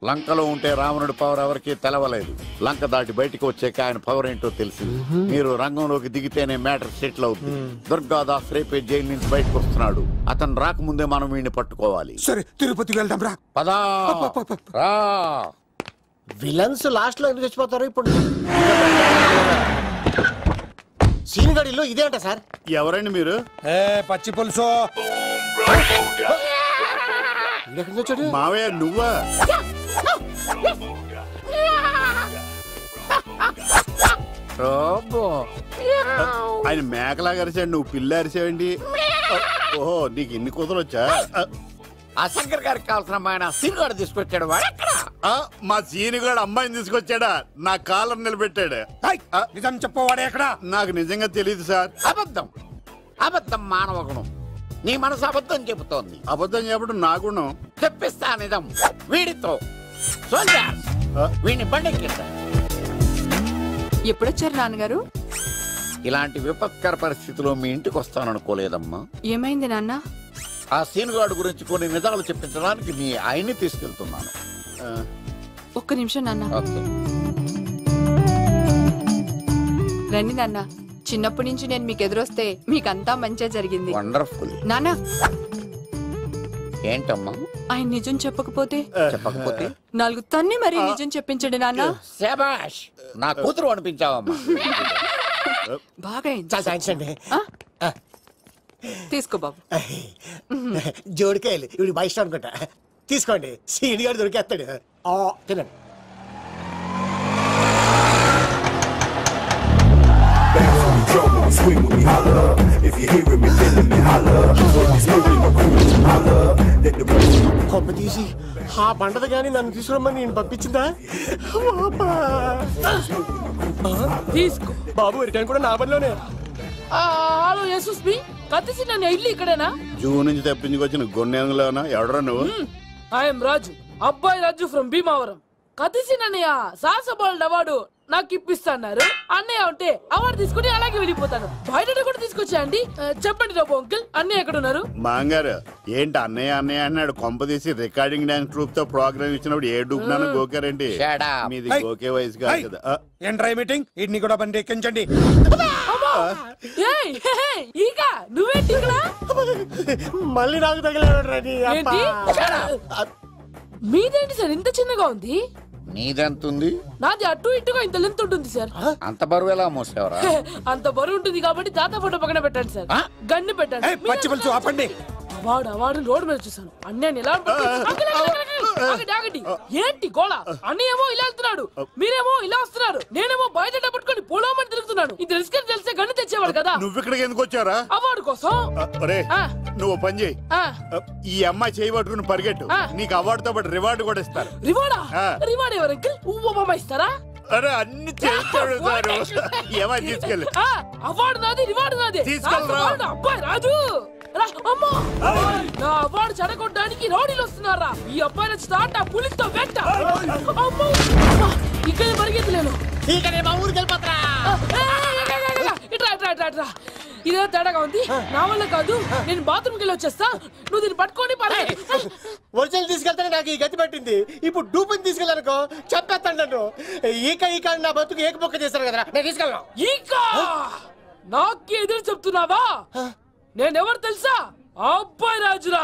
లంకలో ఉంటే రావణుడి పవర్ ఎవరికి తెలవలేదు. లంక దాటి బయటకు వచ్చాక ఆయన పవర్ ఏంటో తెలిసింది. మీరు రంగంలోకి దిగితేనే మ్యాటర్ సెటిల్ అవుతుంది. దుర్గాదాస్ రేపే జైలు నుంచి బయటకు వస్తున్నాడు. అతను రాకముందే మనం వీడిని పట్టుకోవాలి. సరే, తిరుపతికి వెళ్దాం రా. పదా రా. విలన్స్ లాస్ట్ లో ఎందుకు చచ్చిపోతారు? ఇప్పుడు సీనిగడిలో ఇదే అంట సార్. ఎవరండి మీరు? పచ్చి పులుసు. మావయ్య నువ్వా? ఆయన మేకలాగా అరిచాడు, నువ్వు పిల్ల అరిచావండి. ఓహో, నీకు ఇన్ని కూతురు వచ్చా? ఆ శంకర్ గారికి కావాల్సిన అమ్మాయి సీనుగాడు తీసుకొచ్చాడు. మా సీనుగాడు అమ్మాయిని తీసుకొచ్చాడా? నా కాలర్ నిలబెట్టాడు. నిజం చెప్పవాడే ఎక్కడ? నాకు నిజంగా తెలియదు సార్. అబద్ధం, అబద్ధం మానవ గుణం. నీ మనసు అబద్ధం చెబుతోంది. అబద్ధం చెప్పడం నా గుణం. చెప్పిస్తా నిజం. వీడితో వీడిని బండెక్కిస్తా. ఎప్పుడొచ్చారు నాన్నగారు? ఇలాంటి విపత్కర పరిస్థితిలో మీ ఇంటికి వస్తాననుకోలేదమ్మా. ఏమైంది నాన్న? ఆ సీనుగాడు గురించి కొన్ని నిజాలు చెప్పించడానికి మీ ఆయన్ని తీసుకెళ్తున్నాను. ఒక్క నిమిషం నాన్న. రండి నాన్న. చిన్నప్పటి నుంచి నేను మీకు ఎదురొస్తే మీకంతా మంచిగా జరిగింది. వండర్ఫుల్. నాన్న, ఏంటమ్మా? ఆయన నిజం చెప్పకపోతే చెప్పకపోతే 4 తన్ని మరీ నిజం చెప్పించండి నాన్న. శభాష్, నా కూతురు అనిపించావమ్మా. బాగా తీసుకో బాబు. జోడికాయలు ఇవి బాగా ఇష్టం అనుకుంటా. తీసుకోండి, సీని గారు దొరికేస్తాడు. తినండి. కొమ్మ తీసి ఆ పంటది కానీ నన్ను తీసుకురమ్మని నేను పంపించిందా? తీసుకో బాబు, రిటర్న్ కూడా నా పనిలోనే. హలో యశస్వి, కత్తిసి నన్ను ఇల్లు ఇక్కడేనా? జూ నుంచి తప్పించుకొచ్చిన గొన్నెంగులోనా? ఎవడరా నువ్వు? ఐఎమ్ రాజు, అబ్బాయి రాజు ఫ్రమ్ భీమావరం. కత్తిసి నన్నయ్య సాహసబాలుడు అవార్డు నాకు ఇప్పిస్తాన్నారు. అన్నయ్య ఉంటే అవార్డు తీసుకుని అలాగే వెళ్ళిపోతాను. బయట కూడా తీసుకొచ్చాయండి. చెప్పండి రాబు అంకుల్, అన్నయ్య ఎక్కడ ఉన్నారు? మాంగారు ఏంటి అన్నయ్య అన్నయ్య అన్నాడు? కొంప తీసి రికార్డింగ్ డాన్స్ ట్రూప్ తో ప్రోగ్రామ్ ఇచ్చినప్పుడు ఏ డూబ్నాను గోకారండి? మీది గోకే వయసు కాదు కదా. ఏంట్రై మీటింగ్? ఇడ్ని కూడా బండి ఎక్కించండి. ఈక నువ్వేంటి ఇక్కడ? మళ్ళీ నాకు తగిలాడు. మీదేంటి సార్ ఇంత చిన్నగా ఉంది? నీదెంతుంది? నాది అటు ఇటుగా ఇంత లెంత్ ఉంటుంది సార్. అంత బరువు ఎలా మోసేవరా? అంత బరువు ఉంటుంది కాబట్టి తాత ఫోటో పక్కన పెట్టండి సార్. గన్ను పెట్టండి. పచ్చి పులుసు ఆపండి. అవార్డు రోడ్డు మీద చూసాను. అన్నయ్య ఎలా ఏంటి గోళ? అన్నయ్యేమో ఇలా వెళ్తున్నాడు, మీరేమో ఇలా వస్తున్నారు, నేనేమో బయట పట్టుకొని పొలమని తిరుగుతున్నాను. ఇది రిస్క్ అని తెలిస్తే గన్ను తెచ్చేవాడు కదా. నువ్వు ఇక్కడికి ఎందుకు వచ్చారా? అవార్డు కోసం. నువ్వు పని చేయి, ఈ అమ్మాయి చేయి పట్టుకుని పరిగెట్టు. నీకు అవార్డుతో పాటు రివార్డు కూడా ఇస్తారు. రివార్డా? రివార్డ్ ఎవరు అంకుల్? ఉవ్వమ్మ ఇస్తారా? అరే అన్ని చేస్తాడు సార్. ఏమని తీసుకెళ్ళి అవార్డు నాది, రివార్డు నాది. తీసుకెళ్ళరా అబ్బాయి రాజు. నా అవార్డు చెడగొట్టడానికి రౌడీలు వస్తున్నారా? ఈ అబ్బాయి వచ్చి స్టార్ట్ ఆ పులితో వెంట. ఇక్కడ పరిగెత్తలేను. ఇదే తేడాగా ఉంది. నా వల్ల కాదు, నేను బాత్రూమ్కి వెళ్ళి వచ్చేస్తా. నువ్వు దీన్ని పట్టుకొని ఒరిజినల్ తీసుకెళ్తానే నాకు ఈ గతి పట్టింది. ఇప్పుడు డూపుని తీసుకెళ్ళానుకో చెప్పేస్తాను నన్ను. ఈక నా బతుకు ఏకపొక్క చేశారు కదా, నేను తీసుకెళ్ళను. ఈక నాకు ఎదురు చెప్తున్నావా? నేనెవరు తెలుసా? అబ్బాయి రాజురా.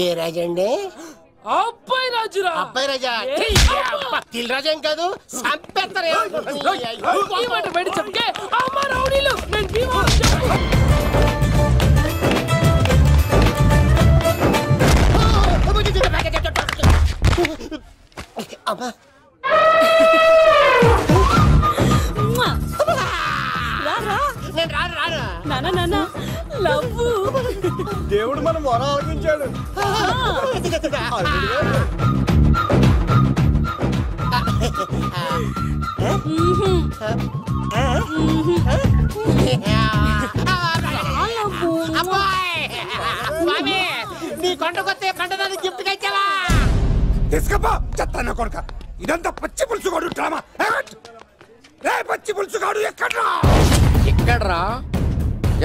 ఏ రాజండి? అబ్బాయి రాజురా. అబ్బాయి రాజా? తిల్ రాజా ఏం కాదు, సంపేస్తారు. ఈ మాట బయట చెప్తే అమ్మ రౌడీలు. నేను దేవుడు మనం మొర ఆలోచించాడు. నీ కొండకొస్తే పంటదాన్ని గిఫ్ట్ ఇచ్చావా? తీసుకపో చెత్తాను కొడుక. ఇదంతా పచ్చి పులుసుగాడు డ్రామా. పచ్చి పులుసుగాడు ఎక్కడ్రా? ఎక్కడ్రా?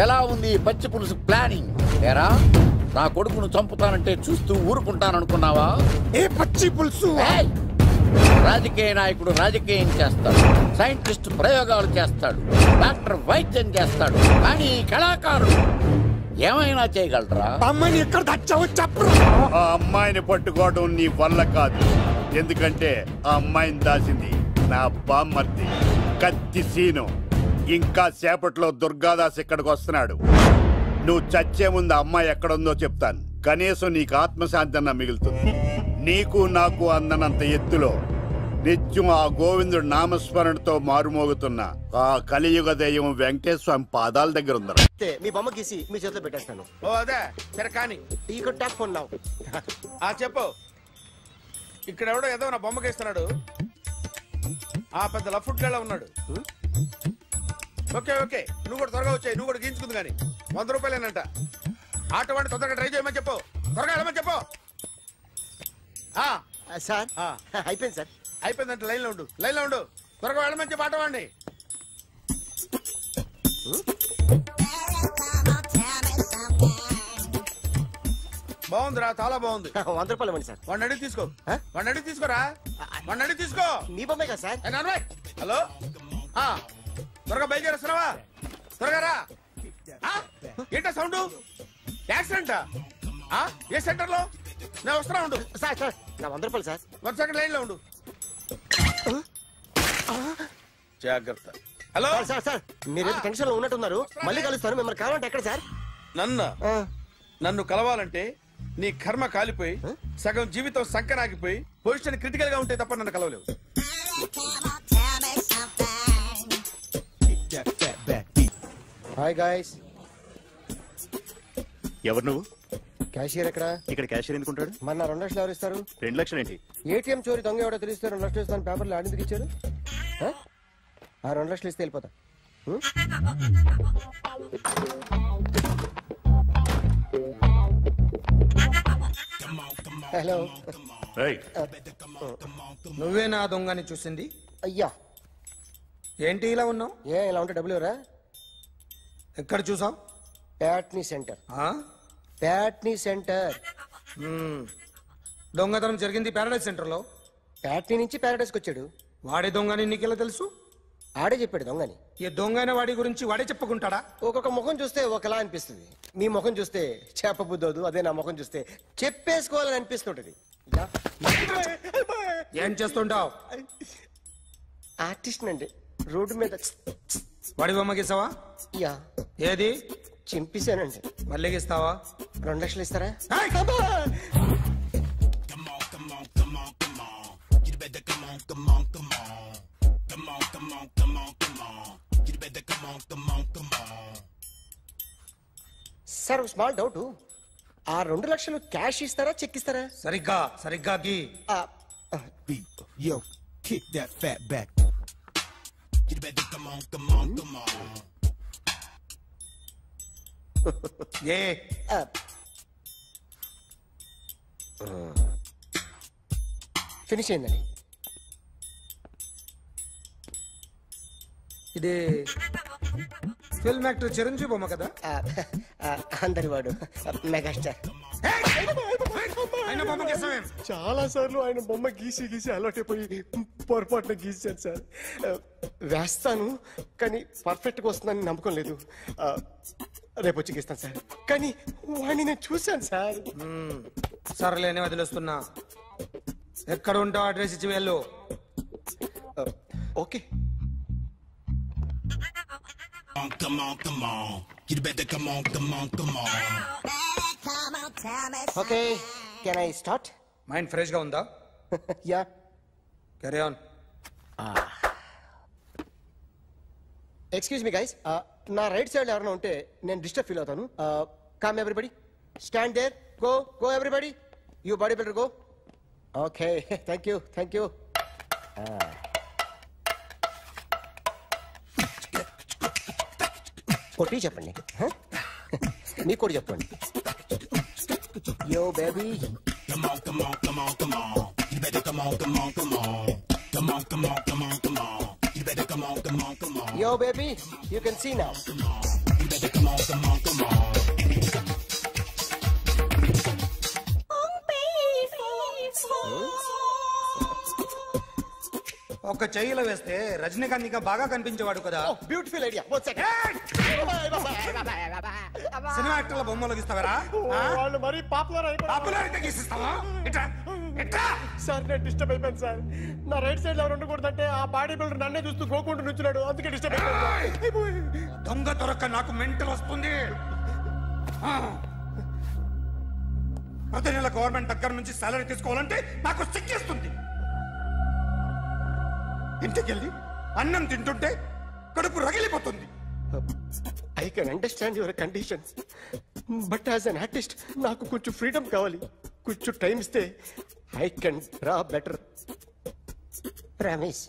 ఎలా ఉంది పచ్చి పులుసు ప్లానింగ్? ఏరా, నా కొడుకును చంపుతానంటే చూస్తూ ఊరుకుంటాననుకున్నావా? ఏ పచ్చి పులుసు? రాజకీయ నాయకుడు రాజకీయం చేస్తాడు, సైంటిస్ట్ ప్రయోగాలు చేస్తాడు, డాక్టర్ వైద్యం చేస్తాడు, కానీ కళాకారుడు ఏమైనా చేయగలరా? అమ్మాయిని ఎక్కడ దాచావో చెప్పు. ఆ అమ్మాయిని పట్టుకోవడం నీ వల్ల కాదు. ఎందుకంటే ఆ అమ్మాయిని దాసింది నా బామ్మర్ది కత్తి సీను. ఇంకా సేపట్లో దుర్గాదాస్ ఇక్కడికి వస్తున్నాడు. నువ్వు చచ్చే ముందు అమ్మాయి ఎక్కడుందో చెప్తాను. కనీసం నీకు ఆత్మశాంతి అన్న మిగులుతుంది. నీకు నాకు అందనంత ఎత్తులో నిత్యం ఆ గోవిందుడు నామస్మరణతో మారుమోగుతున్న ఆ కలియుగ దైవం వెంకటేశ్వర స్వామి పాదాల దగ్గర ఉందరా. మీ బొమ్మ గీసి మీ చేతిలో పెట్టేస్తాను. ఓ అదే సరే కానీ ఈ కుడ్ టాక్ ఫోన్ నౌ. చెప్పు. ఇక్కడ ఎవడో ఏదో నా బొమ్మకి ఇస్తున్నాడు. ఆ పెద్ద లఫుట్ గళ్ళ ఉన్నాడు. ఓకే ఓకే నువ్వు కూడా త్వరగా వచ్చాయి. నువ్వు కూడా గీంచుకుంది కానీ 100 రూపాయలేనంట. ఆటో వాడిని తొందరగా ట్రై చేయమని చెప్పు. త్వరగా వెళ్ళమని చెప్పు. సార్ అయిపోయింది సార్. అయిపోయిందంటే లైన్లో ఉండు. లైన్లో ఉండు. త్వరగా వెళ్ళమని చెప్పు ఆటో వాడిని. బాగుందిరా చాలా బాగుంది. 100 రూపాయలు ఇవ్వండి సార్. వాడిని అడిగి తీసుకో. వాడిని అడిగి తీసుకోరా. వాడిని అడిగి తీసుకో. మీ బొమ్మే కదా సార్. హలో త్వరగా బయలుదేరేస్తున్నావా? త్వరగా రా. ఏంటా సౌండ్? యాక్సిడెంటా? ఏ సెంటర్ లో? నేను వస్తున్నా ఉండు. సార్ సార్ నా 100 రూపాయలు సార్. 1 సెకండ్ లైన్ లో ఉండు. జాగ్రత్త. హలో సార్ సార్ మీరేదో టెన్షన్ లో ఉన్నట్టున్నారు. మళ్ళీ కలుస్తాను. మిమ్మల్ని కావాలంటే ఎక్కడ సార్? నన్ను కలవాలంటే నీ కర్మ కాలిపోయి సగం జీవితం సంకనాగిపోయి పొజిషన్ క్రిటికల్ గా ఉంటే తప్ప నన్ను కలవలేవు. Hi guys. ఎవరు నువ్వు? క్యాషియర్ ఎక్కడ? ఇక్కడ క్యాషియర్ ఎందుకుంటాడు? మన 2 లక్షలు ఎవరు ఇస్తారు? 2 లక్షలు ఏంటి? ఏటీఎం చోరీ దొంగ ఎవడో తెలిస్తే 2 లక్షలు ఇస్తాను పేపర్లు ఆడిందుకు ఇచ్చారు. ఆ 2 లక్షలు ఇస్తే వెళ్ళిపోతా. హలో. నువ్వే నా దొంగని చూసింది? అయ్యా ఏంటి ఇలా ఉన్నావు? ఇలా ఉంటే డబ్బులు ఎవరా? ఎక్కడ చూసావు? ప్యాట్నీ సెంటర్. ప్యాట్నీ సెంటర్. దొంగతనం జరిగింది ప్యారడైజ్ సెంటర్ లో. ప్యాట్నీ నుంచి ప్యారడైజ్కి వచ్చాడు. వాడే దొంగని నీకెలా తెలుసు? ఆడే చెప్పాడు దొంగని. ఈ దొంగైన వాడి గురించి వాడే చెప్పుకుంటాడా? ఒక్కొక్క ముఖం చూస్తే ఒకలా అనిపిస్తుంది. మీ ముఖం చూస్తే చెప్పబుద్దోదు. అదే నా ముఖం చూస్తే చెప్పేసుకోవాలని అనిపిస్తుంటది. ఏం చేస్తుంటావు? ఆర్టిస్ట్ అండి. రోడ్డు మీద వాడి బొమ్మ గీసావా? యా. ఏది? చింపేశానండి. మళ్ళీ గీస్తావా? 2 లక్షలు ఇస్తారా? Sir small doubt. ఆ 2 లక్షలు క్యాష్ ఇస్తారా చెక్ ఇస్తారా? సరిగ్గా గీ. Yo, kick that fat back. You better come on. Finish అయిందండి. ఇది ఫిల్మ్ యాక్టర్ చిరంజీవి బొమ్మ కదా? అందరి వాడు మెగాస్టార్. చాలా సార్లు ఆయన బొమ్మ గీసి అలవాటైపోయి పొరపాటున గీసాను సార్. వేస్తాను కానీ పర్ఫెక్ట్ గా వస్తుందని నమ్మకం లేదు. రేపు వచ్చి గీస్తాను సార్. కానీ వాడిని నేను చూశాను సార్. సర్లేని వదిలేస్తున్నా. ఎక్కడ ఉంటావు అడ్రస్ ఇచ్చి వెళ్ళు. Okay. Come on. You better come on. Okay can I start? Mind fresh గా ఉందా? Yeah. Carry on. Excuse me guys. నా రైట్ సైడ్ ఎవరైనా ఉంటే నేను డిస్టర్బ్ ఫీల్ అవుతాను. Come everybody, stand there. Go everybody. You body builder go. Okay thank you. కొట్టి చెప్పండి. మీకు కూడా చెప్పండి. Yo baby. Yo baby, you can see now. ఒక చెయ్యిలో వేస్తే రజనీకాంత్ ఇంకా బాగా కనిపించేవాడు కదా. Beautiful idea. సినిమా యాక్టర్ల బొమ్మలు గీస్తావరా? వాళ్ళు మరీ పాపులర్ గీసిస్తావా? సార్ నేను డిస్టర్బ్ అయిపోయాను సార్. నా రైట్ సైడ్ ఎవరు ఉండకూడదంటే ఆ బాడీ బిల్డర్ నన్నే చూస్తూ గోకుంటూ నుంచున్నాడు. అందుకే డిస్టర్బ్ అయిపోయాను. దొంగ దొరక్క నాకు మెంటల్ వస్తుంది. ప్రతి నెల గవర్నమెంట్ దగ్గర నుంచి సాలరీ తీసుకోవాలంటే నాకు సిగ్గేస్తుంది. ఇంటికెళ్ళి అన్నం తింటుంటే కడుపు రగిలిపోతుంది. I can understand your conditions, but as an artist నాకు కొంచెం ఫ్రీడమ్ కావాలి. కొంచెం టైం ఇస్తే I can draw better. Promise.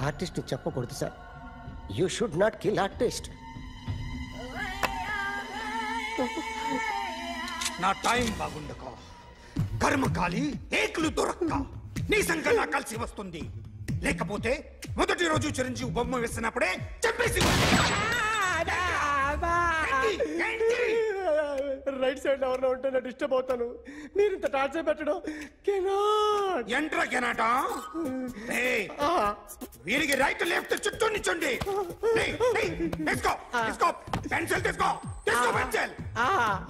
Artist చెప్పకూడదు sir. You should not kill artist. నా టైం బాగుండక కర్మకాలి ఏకులు దొరక్క నీ సంకల్లా కలిసి వస్తుంది. లేకపోతే మొదటి రోజు చిరంజీవి బొమ్మ వేసినప్పుడే చెప్పేసి రైట్ సైడ్ ఎవరిలో ఉంటే నేను డిస్టర్బ్ అవుతాను. మీరు ఇంత టార్చర్ పెట్టడం ఎంట్రా కెనాట. వీరికి రైట్ లెఫ్ట్ చుట్టూ నిచ్చండి. పెన్సిల్ తీసుకో, పెన్సిల్.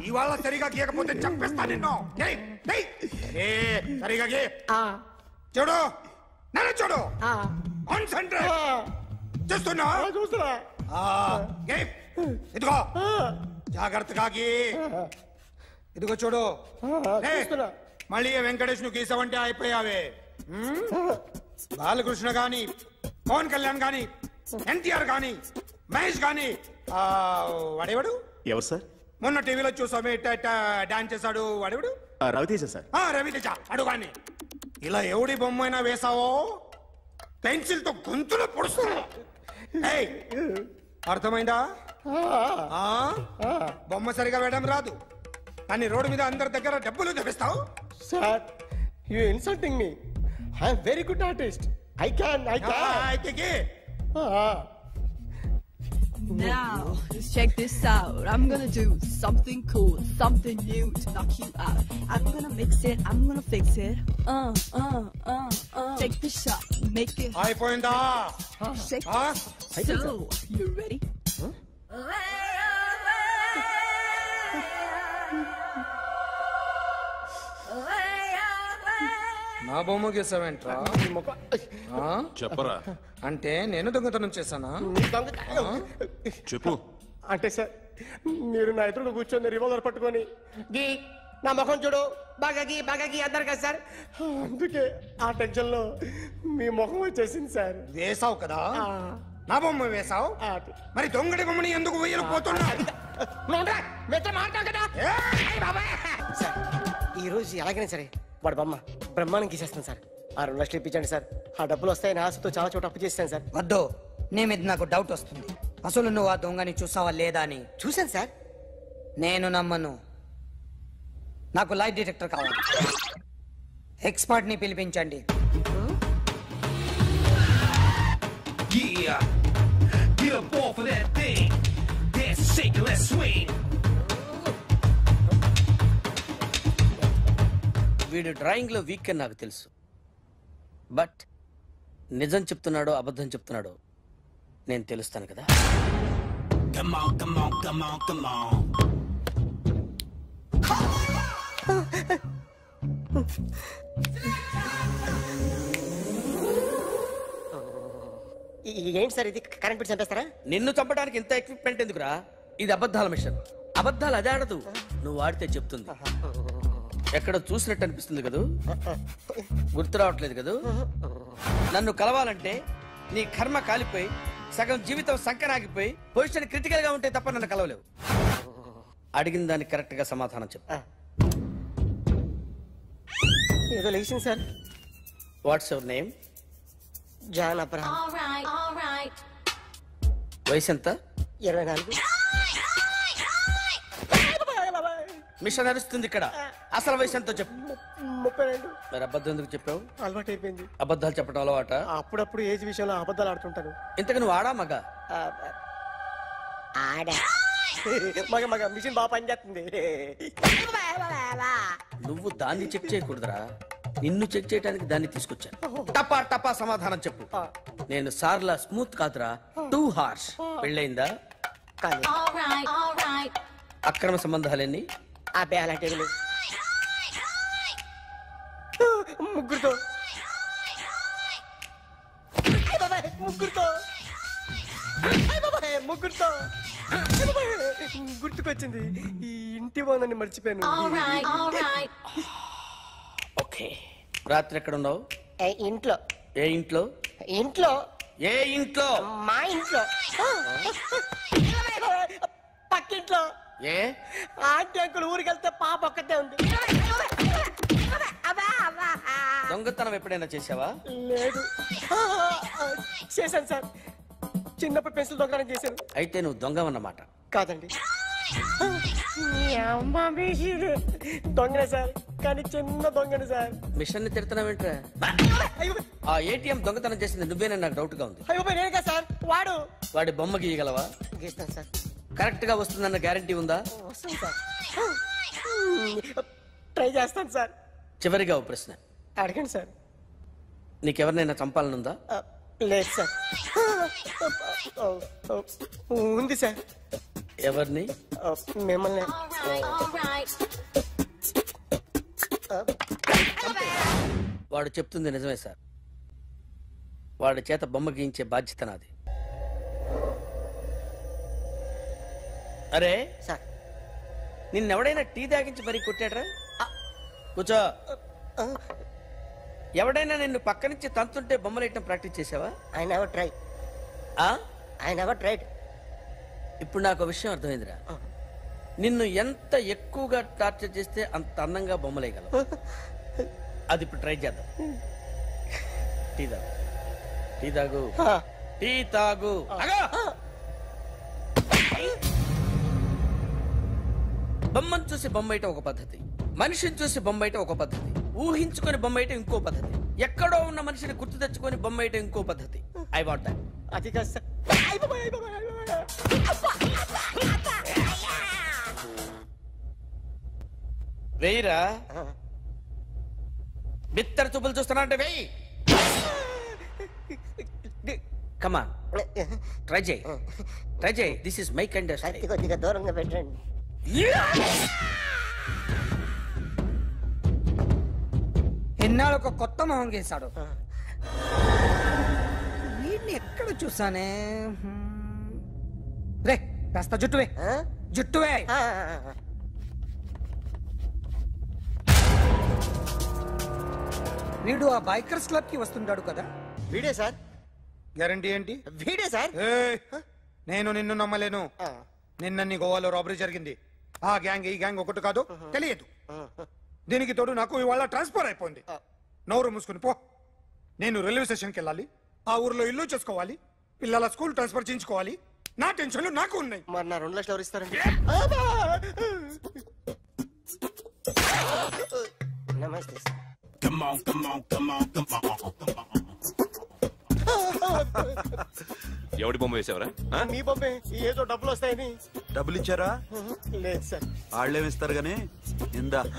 ఇవాళ సరిగా గీయకపోతే చంపేస్తా నిన్ను. సరిగా గీ. చూడు, నన్ను చూడు. కాన్సంట్రేట్ చూస్తున్నా. ఇదిగో జాగ్రత్తగా గీ. ఇదిగో చూడు. మళ్ళీ వెంకటేష్ ను గీసావంటే అయిపోయావే. బాలకృష్ణ గాని, పవన్ కళ్యాణ్ గాని, ఎన్టీఆర్ గాని, మహేష్ గాని, వాడేవాడు ఎవరు సార్? మొన్న టీవీలో చూసామే డాన్స్ చేశాడు వాడేవాడు? రవితేజ సార్. రవితేజ అడుగాని. ఇలా ఎవడి బొమ్మ అయినా వేసావో పెన్సిల్ తో గొంతులో పొడుస్తున్నా. అర్థమైందా? బొమ్మ సరిగా వేయడం రాదు కానీ రోడ్డు మీద అందరి దగ్గర డబ్బులు తెప్పిస్తావు. Sir, you insulting me. I am very good artist. I can. Now, just check this out. I'm gonna do something cool, something new to knock you out. I'm gonna mix it, I'm gonna fix it. Take the shot, make it. అయిపోయిందా? Shake it. So, you ready? నా బొమ్మ గీసావేంట్రా? చెప్పరా. అంటే నేను దొంగతనం చేశానా? చెప్పు. అంటే సార్, మీరు నా ఎదురు కూర్చొని రివాల్వర్ పట్టుకొని గీ నా ముఖం చూడు బాగా గీ అన్నారు కదా సార్. అందుకే ఆ టెన్షన్ లో మీ ముఖం వచ్చేసింది సార్. వేసావు కదా, నా బొమ్మ వేసావు. మరి దొంగడి బొమ్మని ఎందుకు వేయకపోతున్నా? సార్, ఈ రోజు ఎలాగైనా సరే వాడు బొమ్మ బ్రహ్మాండం గీసేస్తాను సార్. 6 లక్షలు ఇప్పించండి సార్. ఆ డబ్బులు వస్తాయని ఆశతో చాలా చోట అప్పు చేస్తాను సార్. వద్దు, నీ మీద నాకు డౌట్ వస్తుంది. అసలు నువ్వు ఆ దొంగని చూసావా లేదా అని. చూశాను సార్. నేను నమ్మను. నాకు లైట్ డిటెక్టర్ కావాలి. ఎక్స్పర్ట్ ని పిలిపించండి. వీడు డ్రాయింగ్ లో వీక్ అని నాకు తెలుసు. బట్ నిజం చెప్తున్నాడో అబద్ధం చెప్తున్నాడో నేను తెలుస్తాను కదా. ఏంటి సార్ ఇది? కరెంట్ బిల్ చంపేస్తారా? నిన్ను చంపడానికి ఇంత ఎక్విప్మెంట్ ఎందుకురా? ఇది అబద్ధాల మిషన్. అబద్ధాలు అదే ఆడదు, నువ్వు ఆడితే చెప్తుంది. ఎక్కడ చూసినట్టు అనిపిస్తుంది కదూ? గుర్తు రావట్లేదు కదూ? నన్ను కలవాలంటే నీ కర్మ కాలిపోయి సగం జీవితం సంకరాగిపోయి పొజిషన్ క్రిటికల్ గా ఉంటే తప్ప నన్ను కలవలేవు. అడిగిన దానికి కరెక్ట్ గా సమాధానం చెప్పు. ఏదో లేచింది sir. What's your name? John Abraham. వయసు ఎంత? 24. మిషన్ నడుస్తుంది ఇక్కడ. అసలు వయసు ఎంతో చెప్పు. 32. మరి అబద్ధం ఎందుకు చెప్పావు? అలవాటు అయిపోయింది. అబద్ధాలు చెప్పడం అలవాట? అప్పుడప్పుడు ఏజ్ విషయంలో అబద్ధాలు ఆడుతుంటాను. ఇంతకు నువ్వు ఆడా మగ? మగ మిషన్ బాగా పనిచేస్తుంది. నువ్వు దాన్ని చెక్ చేయకూడదురా, నిన్ను చెక్ చేయడానికి దాన్ని తీసుకొచ్చాను. టపా టపా సమాధానం చెప్పు. నేను సార్లా స్మూత్ కాదురా, టూ హార్ష్. పెళ్ళైందా? అక్రమ సంబంధాలన్నీ? అలాంటి ముగ్గురుతో. ముగ్గురుతో ముగ్గురుతో గుర్తుకొచ్చింది. ఈ ఇంటి బాగుందని మర్చిపోయాను. ఓకే, రాత్రి ఎక్కడ ఉన్నావు? ఇంట్లో. ఏ ఇంట్లో? ఇంట్లో. ఏ ఇంట్లో? మా ఇంట్లో. పక్కింట్లో. ఏ ఆంటీ అంకుల్ ఊరికి వెళ్తే పాప ఒక్కతే ఉంది. దొంగతనం ఎప్పుడైనా చేసావా? లేదు. చేశాను సార్, చిన్నప్పుడు పెన్సిల్ దొంగతనం చేశాను. అయితే నువ్వు దొంగవన్నమాట. కాదండి, దొంగనే సార్, కానీ చిన్న దొంగని సార్. మిషన్ ని తిడుతున్నావేంట్రా? ఆ ఏటీఎం దొంగతనం చేసింది నువ్వేనని నాకు డౌట్ గా ఉంది. అయ్యో నేనుగా సార్, వాడి బొమ్మ గీయగలవా? గీస్తాను సార్. కరెక్ట్ గా వస్తుందన్న గ్యారంటీ ఉందా? వస్తాను సార్, ట్రై చేస్తాను సార్. చివరిగా ఓ ప్రశ్న అడగండి సార్. నీకెవరినైనా చంపాలనుందా? లేదు సార్. ఉంది సార్. ఎవరిని? మిమ్మల్ని. వాడు చెప్తుంది నిజమే సార్. వాడి చేత బొమ్మ గీయించే బాధ్యత నాది. అరే సార్, నిన్నెవడైనా టీ తాగించి మరీ కొట్టాడ్రా? కూర్చో. ఎవడైనా నిన్ను పక్క నుంచి తంతుంటే బొమ్మలేయటం ప్రాక్టీస్ చేసావా? I never try. I never tried. ఇప్పుడు నాకు విషయం అర్థమైందిరా. నిన్ను ఎంత ఎక్కువగా టార్చర్ చేస్తే అంత అందంగా బొమ్మలేయగలవు. అది ఇప్పుడు ట్రై చేద్దాం. టీ తాగు, టీ తాగు, టీ తాగు. బొమ్మను చూసి బొమ్మేయటం ఒక పద్ధతి, మనిషిని చూసి బొమ్మేయటం ఒక పద్ధతి, ఊహించుకొని బొమ్మేయటం ఇంకో పద్ధతి, ఎక్కడో ఉన్న మనిషిని గుర్తు తెచ్చుకొని బొమ్మేయటం ఇంకో పద్ధతి. I want that. అది కాదు సార్. వెయ్యిరా. బిత్తర చూపులు చూస్తున్నా అంటే వెయ్యి. కమాన్, ట్రై చేయి, ట్రై చేయి. This is my kind of style. కొద్దిగా దూరంగా పెట్టండి. ఎన్నాళ్ళు ఒక కొత్త మొహం గీశాడు. వీడిని ఎక్కడ చూసానే? రే కాస్త జుట్టువే, జుట్టువే. వీడు ఆ బైకర్స్ క్లబ్ కి వస్తుంటాడు కదా? వీడే సార్. గ్యారంటీ ఏంటి? వీడే సార్. నేను నిన్ను నమ్మలేను. నిన్న నీ గోవాలో రాబరీ జరిగింది. ఆ గ్యాంగ్ ఈ గ్యాంగ్ ఒకటి కాదు, తెలియదు. దీనికి తోడు నాకు ఇవాళ ట్రాన్స్ఫర్ అయిపోయింది. నోరు మూసుకుని పో. నేను రైల్వే స్టేషన్కి వెళ్ళాలి, ఆ ఊర్లో ఇల్లు చేసుకోవాలి, పిల్లల స్కూల్ ట్రాన్స్ఫర్ చేయించుకోవాలి. నా టెన్షన్లు నాకు ఉన్నాయి. మరి నా 2 లక్షలు ఎవరు ఇస్తారండి? నమస్తే sir. Come on, come on, come on, come on, come on. ఎవడి బొమ్మ వేసావరా? మీ బొమ్మే. ఏదో డబ్బులు వస్తాయని. డబ్బులు ఇచ్చారా? లేదు సార్. వాళ్ళేమిస్తారు గానీ ఇందా